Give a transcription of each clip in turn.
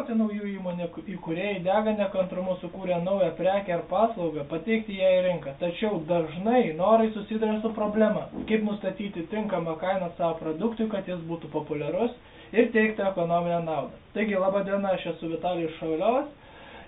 Jauniausi naujų įmonių įkūrėjai dega nekantrumu sukūrę naują prekę ar paslaugą, pateikti ją į rinką. Tačiau dažnai norai susiduria su problema, kaip nustatyti tinkamą kainą savo produktui, kad jis būtų populiarus ir teikti ekonominę naudą. Taigi, laba diena, aš esu Vitalijus Šauliovas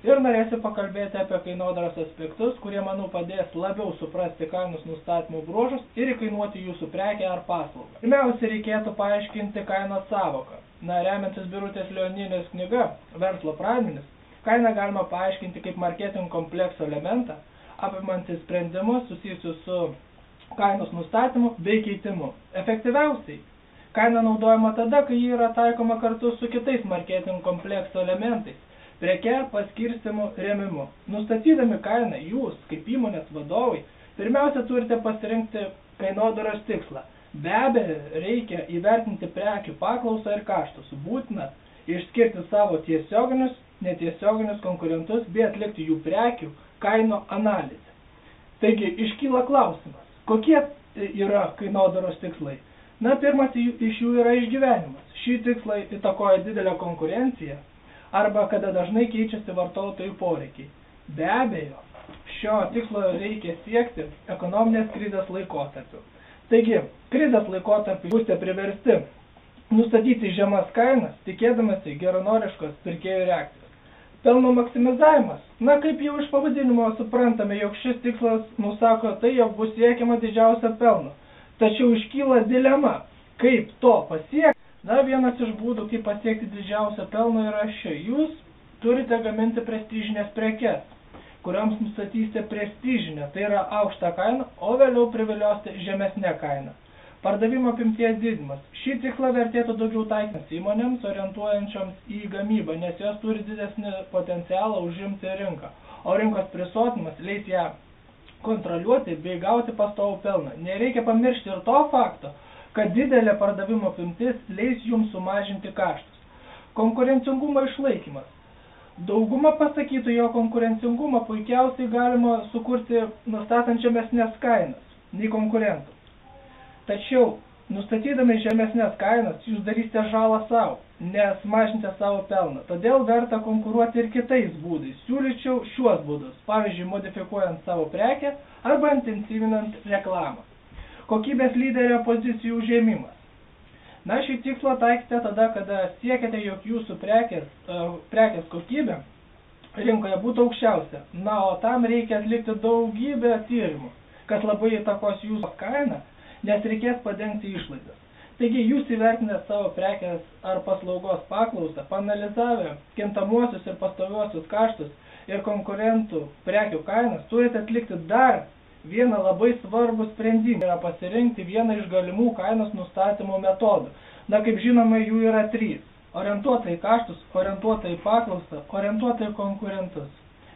ir norėsiu pakalbėti apie kainodaros aspektus, kurie, manau, padės labiau suprasti kainos nustatymo bruožus ir įkainuoti jūsų prekę ar paslaugą. Pirmiausia, reikėtų paaiškinti kainos sąvoką. Remiantis Birutės Leonienės knyga Verslo pradmenys, kainą galima paaiškinti kaip marketingo komplekso elementą, apimantį sprendimus susijusius su kainos nustatymu bei keitimu. Efektyviausiai, kaina naudojama tada, kai ji yra taikoma kartu su kitais marketingo komplekso elementais, preke, paskirstimu, rėmimu. Nustatydami kainą, jūs, kaip įmonės vadovai, pirmiausia turite pasirinkti kainodaros tikslą. Be abejo, reikia įvertinti prekių paklausą ir kaštus. Būtina išskirti savo tiesioginius, netiesioginius konkurentus bei atlikti jų prekių kainų analizę. Taigi, iškyla klausimas, kokie yra kainodaros tikslai? Pirmas iš jų yra išgyvenimas. Šį tikslą įtakoja didelė konkurencija, arba kada dažnai keičiasi vartotojų poreikiai. Be abejo, šio tikslo reikia siekti ekonominės krizės laikotarpiu. Taigi, krizės laikotarpiu būsite priversti nustatyti žemas kainas, tikėdamasi geranoriškos pirkėjų reakcijos. Pelno maksimizavimas. Kaip jau iš pavadinimo suprantame, jog šis tikslas nusako tai, jog bus siekiama didžiausio pelno. Tačiau iškyla dilema, kaip to pasiekti. Vienas iš būdų, kaip pasiekti didžiausią pelną yra ši. Jūs turite gaminti prestižinės prekes, kuriams nustatysite prestižinę, tai yra aukštą kainą, o vėliau priviliosite žemesnę kainą. Pardavimo apimties didinimas. Šį tikslą vertėtų daugiau taikyti įmonėms orientuojančioms į gamybą, nes jos turi didesnį potencialą užimti rinką, o rinkos prisotinimas leis ją kontroliuoti bei gauti pastovų pelną. Nereikia pamiršti ir to fakto, kad didelė pardavimo apimtis leis jums sumažinti kaštus. Konkurencingumo išlaikymas. Dauguma pasakytų, jo konkurencingumą puikiausiai galima sukurti nustatant žemesnės kainas nei konkurentų. Tačiau, nustatydami žemesnės kainas, jūs darysite žalą savo, nes mažinsite savo pelną. Todėl verta konkuruoti ir kitais būdais. Siūlyčiau šiuos būdus, pavyzdžiui, modifikuojant savo prekę arba intensyvinant reklamą. Kokybės lyderio pozicijų užėmimas. Šį tikslą taikite tada, kada siekiate, jog jūsų prekės kokybė rinkoje būtų aukščiausia. O tam reikia atlikti daugybę tyrimų, kas labai įtakos jūsų kainą, nes reikės padengti išlaidas. Taigi, jūs įvertinę savo prekės ar paslaugos paklausą, paanalizavę kintamuosius ir pastoviuosius kaštus ir konkurentų prekių kainas, turite atlikti dar vieną labai svarbų sprendimą, yra pasirinkti vieną iš galimų kainos nustatymo metodų. Kaip žinoma, jų yra 3. Orientuota į kaštus, orientuota į paklausą, orientuota į konkurentus.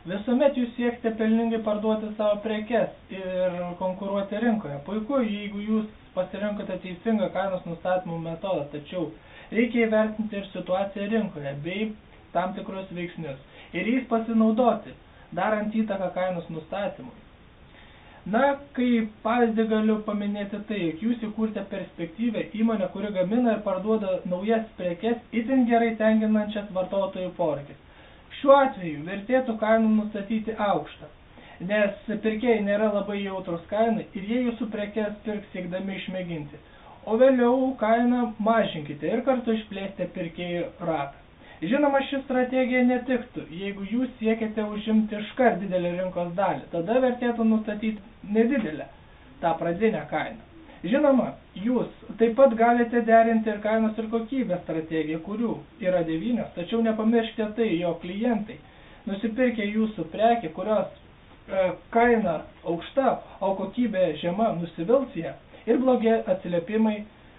Visuomet jūs sieksite pelningai parduoti savo prekes ir konkuruoti rinkoje. Puiku, jeigu jūs pasirinkote teisingą kainos nustatymo metodą, tačiau reikia įvertinti ir situaciją rinkoje bei tam tikrus veiksnius ir jais pasinaudoti, darant įtaką kainos nustatymui. Kaip pavyzdį galiu paminėti tai, jog jūs įkurti perspektyvę įmonę, kuri gamina ir parduoda naujas prekes itin gerai tenkinančias vartotojų poreikis. Šiuo atveju vertėtų kainą nustatyti aukštą, nes pirkėjai nėra labai jautrus kainai ir jie jūsų prekes pirks siekdami išmėginti. O vėliau kainą mažinkite ir kartu išplėsite pirkėjų ratą. Žinoma, ši strategija netiktų, jeigu jūs siekiate užimti iškart didelį rinkos dalį, tada vertėtų nustatyti nedidelę tą pradinę kainą. Žinoma, jūs taip pat galite derinti ir kainos ir kokybės strategiją, kurių yra 9, tačiau nepamirškite tai, jo klientai nusipirkę jūsų prekę, kurios kaina aukšta, o kokybė žema, nusivils ją ir blogi atsiliepimai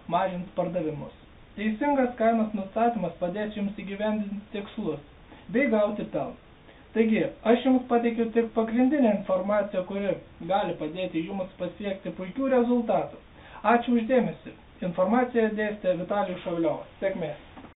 mažins pardavimus. Teisingas kainos nustatymas padės jums įgyvendinti tikslus bei gauti pelną. Taigi, aš jums pateikiu tik pagrindinę informaciją, kuri gali padėti jums pasiekti puikių rezultatų. Ačiū už dėmesį. Informaciją dėstė Vitalijus Šauliovas. Sėkmės.